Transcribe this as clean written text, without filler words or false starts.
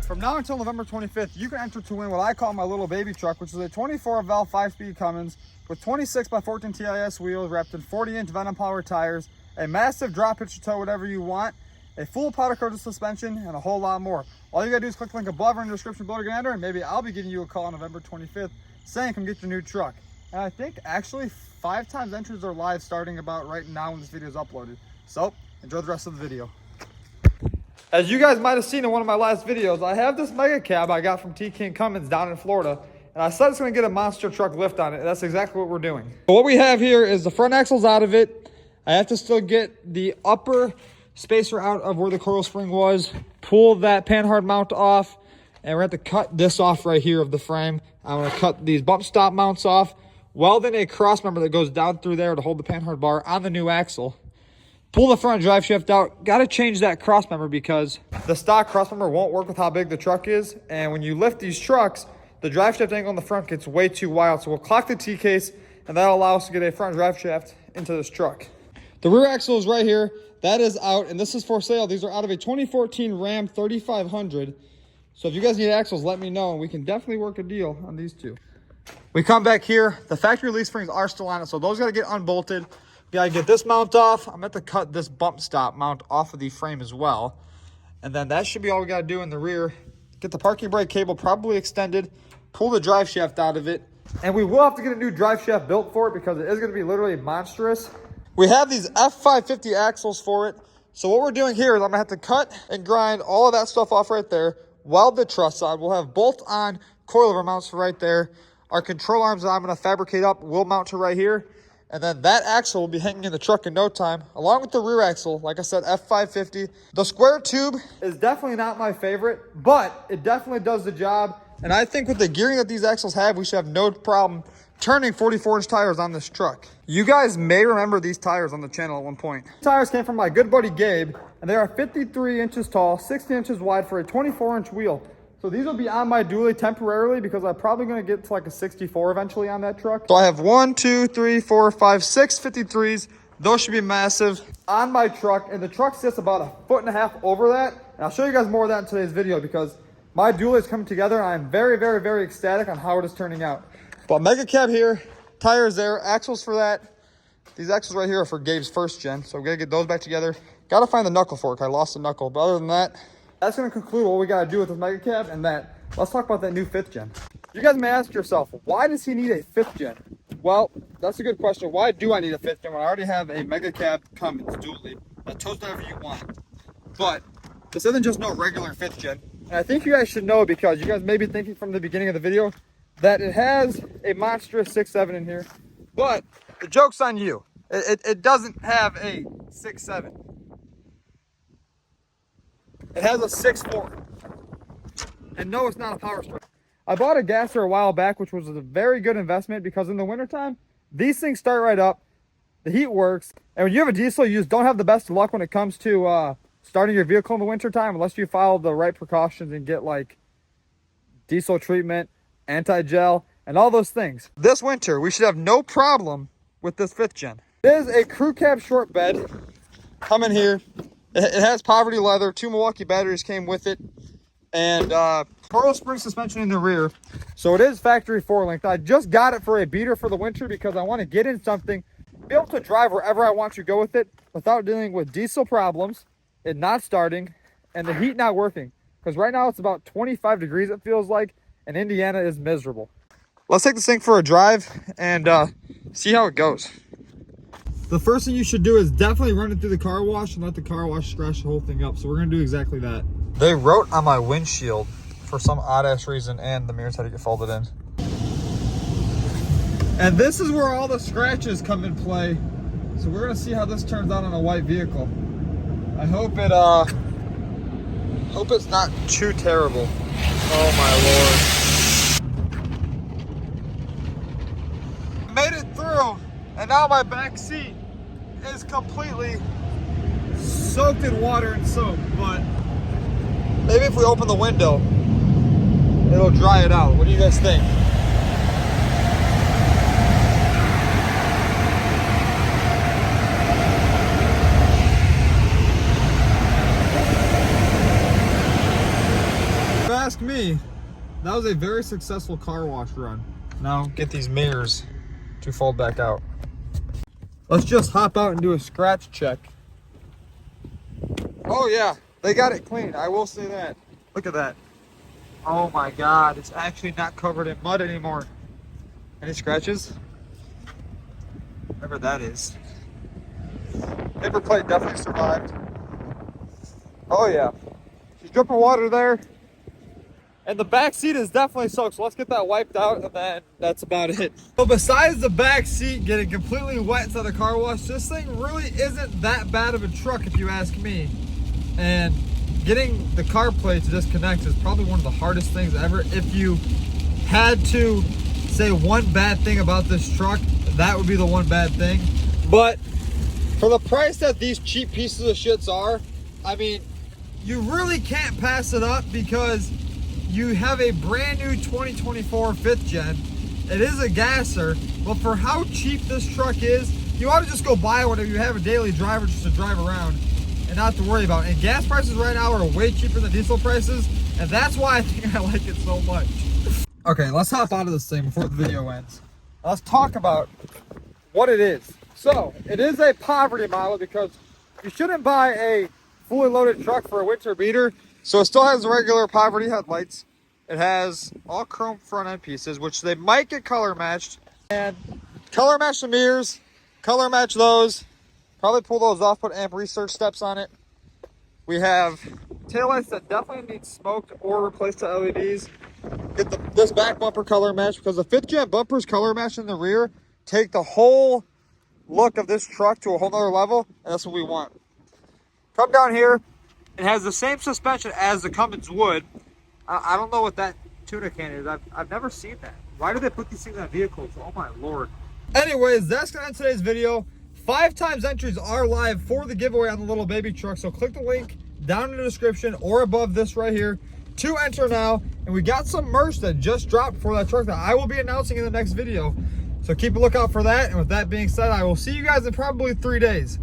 From now until November 25th, you can enter to win what I call my little baby truck, which is a 24-valve 5-speed Cummins with 26 by 14 TIS wheels wrapped in 40-inch Venom power tires, a massive drop hitch to tow whatever you want, a full powder coated suspension, and a whole lot more. All you gotta do is click the link above or in the description below to get enter, and maybe I'll be giving you a call on November 25th saying come get your new truck. And I think actually 5 times entries are live starting about right now when this video is uploaded. So enjoy the rest of the video. As you guys might have seen in one of my last videos, I have this mega cab I got from T-King Cummins down in Florida, and I said it's going to get a monster truck lift on it. That's exactly what we're doing. So what we have here is the front axle's out of it. I have to still get the upper spacer out of where the coil spring was, pull that panhard mount off, and we're going to have to cut this off right here of the frame. I'm going to cut these bump stop mounts off, weld in a cross member that goes down through there to hold the panhard bar on the new axle. Pull the front drive shaft out. Got to change that cross member because the stock cross member won't work with how big the truck is. And when you lift these trucks, the drive shaft angle on the front gets way too wild. So we'll clock the T-case, and that'll allow us to get a front drive shaft into this truck. The rear axle is right here. That is out, and this is for sale. These are out of a 2014 Ram 3500. So if you guys need axles, let me know, and we can definitely work a deal on these two. We come back here. The factory leaf springs are still on it, so those got to get unbolted. Gotta get this mount off. I'm going to cut this bump stop mount off of the frame as well. And then that should be all we got to do in the rear. Get the parking brake cable probably extended. Pull the drive shaft out of it. And we will have to get a new drive shaft built for it because it is going to be literally monstrous. We have these F550 axles for it. So what we're doing here is I'm going to have to cut and grind all of that stuff off right there. Weld the truss on. We'll have bolt-on coilover mounts right there. Our control arms that I'm going to fabricate up will mount to right here. And then that axle will be hanging in the truck in no time, along with the rear axle. Like I said, F550. The square tube is definitely not my favorite, but it definitely does the job. And I think with the gearing that these axles have, we should have no problem turning 44-inch tires on this truck. You guys may remember these tires on the channel at one point. These tires came from my good buddy Gabe, and they are 53 inches tall, 60 inches wide for a 24-inch wheel. So these will be on my dually temporarily because I'm probably going to get to like a 64 eventually on that truck. So I have 1, 2, 3, 4, 5, 6 53s. Those should be massive on my truck. And the truck sits about 1.5 feet over that. And I'll show you guys more of that in today's video because my dually is coming together and I'm very, very, very ecstatic on how it is turning out. But mega cab here, tires there, axles for that. These axles right here are for Gabe's first gen. So we're going to get those back together. Got to find the knuckle fork. I lost the knuckle. But other than that, that's going to conclude what we got to do with this mega cab. And that, let's talk about that new 5th gen. You guys may ask yourself, why does he need a 5th gen? Well, that's a good question. Why do I need a 5th gen when I already have a mega cab Cummins dually that tows whatever you want? But this isn't just no regular 5th gen. And I think you guys should know because you guys may be thinking from the beginning of the video that it has a monstrous 6.7 in here. But the joke's on you. It doesn't have a 6.7. It has a 6.4. And no, it's not a power stroke. I bought a gasser a while back, which was a very good investment because in the wintertime, these things start right up. The heat works. And when you have a diesel, you just don't have the best luck when it comes to starting your vehicle in the wintertime unless you follow the right precautions and get like diesel treatment, anti-gel, and all those things. This winter, we should have no problem with this 5th gen. It is a crew cab short bed. Come in here. It has poverty leather. 2 Milwaukee batteries came with it. And coil spring suspension in the rear. So it is factory 4-length. I just got it for a beater for the winter because I want to get in something, be able to drive wherever I want to go with it without dealing with diesel problems, it not starting, and the heat not working. Because right now it's about 25 degrees it feels like, and Indiana is miserable. Let's take this thing for a drive and see how it goes. the first thing you should do is definitely run it through the car wash and let the car wash scratch the whole thing up. So we're gonna do exactly that. They wrote on my windshield for some odd ass reason, and the mirrors had to get folded in. And this is where all the scratches come in play. So we're gonna see how this turns out on a white vehicle. I hope it's not too terrible. Oh my Lord. Made it through, and now my back seat is completely soaked in water and soap, but maybe if we open the window, it'll dry it out. What do you guys think? If you ask me, that was a very successful car wash run. Now get these mirrors to fold back out. Let's just hop out and do a scratch check. Oh yeah, they got it clean. I will say that. Look at that. Oh my God, it's actually not covered in mud anymore. Any scratches? Whatever that is. Paper plate definitely survived. Oh yeah. She's dripping water there. And the back seat is definitely soaked, so let's get that wiped out, and then that's about it. So besides the back seat getting completely wet inside the car wash, this thing really isn't that bad of a truck if you ask me. And getting the car plate to disconnect is probably one of the hardest things ever. If you had to say one bad thing about this truck, that would be the one bad thing. But for the price that these cheap pieces of shits are, I mean, you really can't pass it up, because you have a brand new 2024 5th gen. It is a gasser, but for how cheap this truck is, you ought to just go buy one if you have a daily driver just to drive around and not to worry about it. And gas prices right now are way cheaper than diesel prices, and that's why I think I like it so much. Okay, let's hop out of this thing before the video ends. Let's talk about what it is. So, it is a poverty model, because you shouldn't buy a fully loaded truck for a winter beater. So it still has the regular poverty headlights. It has all chrome front end pieces, which they might get color matched. And color match the mirrors, color match those. Probably pull those off, put amp research steps on it. We have taillights that definitely need smoked or replaced to LEDs. Get this back bumper color match, because the 5th gen bumpers color match in the rear take the whole look of this truck to a whole nother level, and that's what we want. Come down here. It has the same suspension as the Cummins would. I don't know what that tuna can is. I've never seen that. Why do they put these things on vehicles? Oh my Lord. Anyways, that's gonna end today's video. 5 times entries are live for the giveaway on the little baby truck. So click the link down in the description or above this right here to enter now. And we got some merch that just dropped for that truck that I will be announcing in the next video. So keep a lookout for that. And with that being said, I will see you guys in probably 3 days.